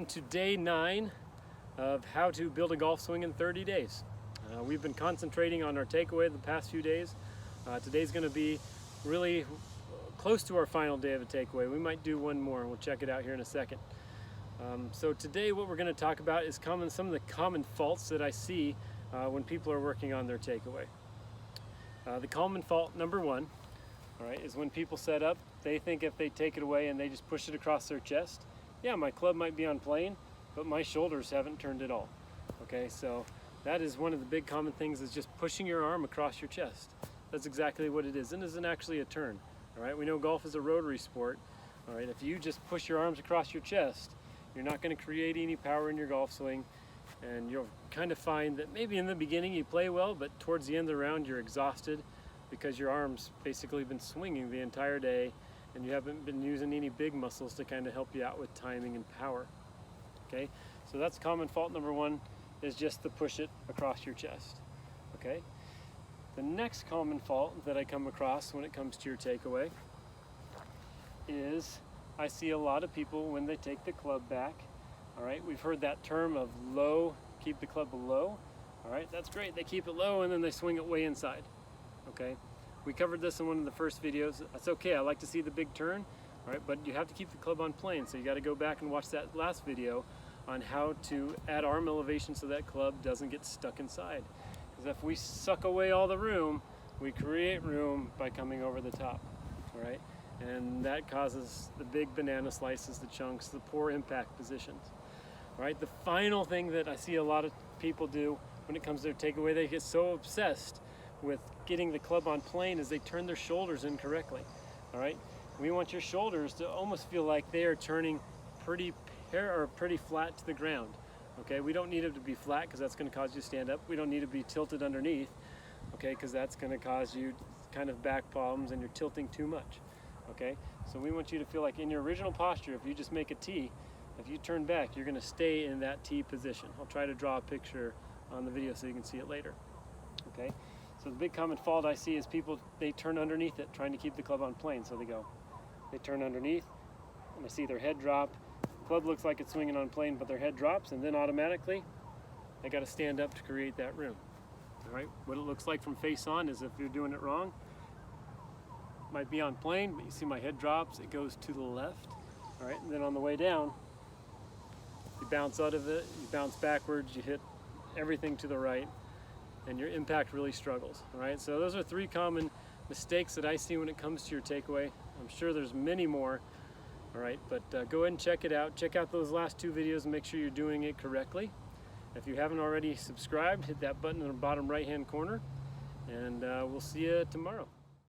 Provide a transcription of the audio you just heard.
To day 9 of how to build a golf swing in 30 days. We've been concentrating on our takeaway the past few days. Today's going to be really close to our final day of a takeaway. We might do one more. We'll check it out here in a second. So today what we're going to talk about is some of the common faults that I see when people are working on their takeaway. The common fault number 1, all right, is when people set up, they think if they take it away and they just push it across their chest, yeah, my club might be on plane, but my shoulders haven't turned at all. Okay, so that is one of the big common things, is just pushing your arm across your chest. That's exactly what it is. It isn't actually a turn. All right, we know golf is a rotary sport. All right, if you just push your arms across your chest, you're not going to create any power in your golf swing, and you'll kind of find that maybe in the beginning you play well, but towards the end of the round you're exhausted because your arms basically been swinging the entire day and you haven't been using any big muscles to kind of help you out with timing and power. Okay, so that's common fault number 1, is just to push it across your chest. Okay, the next common fault that I come across when it comes to your takeaway is I see a lot of people when they take the club back. All right, we've heard that term of low, keep the club low. All right, that's great. They keep it low and then they swing it way inside. Okay, we covered this in one of the first videos. That's okay, I like to see the big turn. All right, but you have to keep the club on plane, so you got to go back and watch that last video on how to add arm elevation so that club doesn't get stuck inside. Because if we suck away all the room, we create room by coming over the top. All right, and that causes the big banana slices, the chunks, the poor impact positions. All right, the final thing that I see a lot of people do when it comes to their takeaway, they get so obsessed with getting the club on plane is they turn their shoulders incorrectly. All right, we want your shoulders to almost feel like they are turning pretty flat to the ground. Okay, we don't need them to be flat because that's going to cause you to stand up. We don't need to be tilted underneath, okay, because that's going to cause you kind of back problems and you're tilting too much. Okay, so we want you to feel like in your original posture, if you just make a T, if you turn back, you're going to stay in that T position. I'll try to draw a picture on the video so you can see it later. Okay, so the big common fault I see is people, they turn underneath it trying to keep the club on plane. So they turn underneath and I see their head drop. The club looks like it's swinging on plane, but their head drops, and then automatically they got to stand up to create that room. All right, what it looks like from face on is if you're doing it wrong, might be on plane, but you see my head drops, it goes to the left. All right, and then on the way down, you bounce out of it, you bounce backwards, you hit everything to the right, and your impact really struggles. All right, so those are 3 common mistakes that I see when it comes to your takeaway. I'm sure there's many more. All right, but go ahead and check it out. Check out those last 2 videos and make sure you're doing it correctly. If you haven't already subscribed, hit that button in the bottom right-hand corner, and we'll see you tomorrow.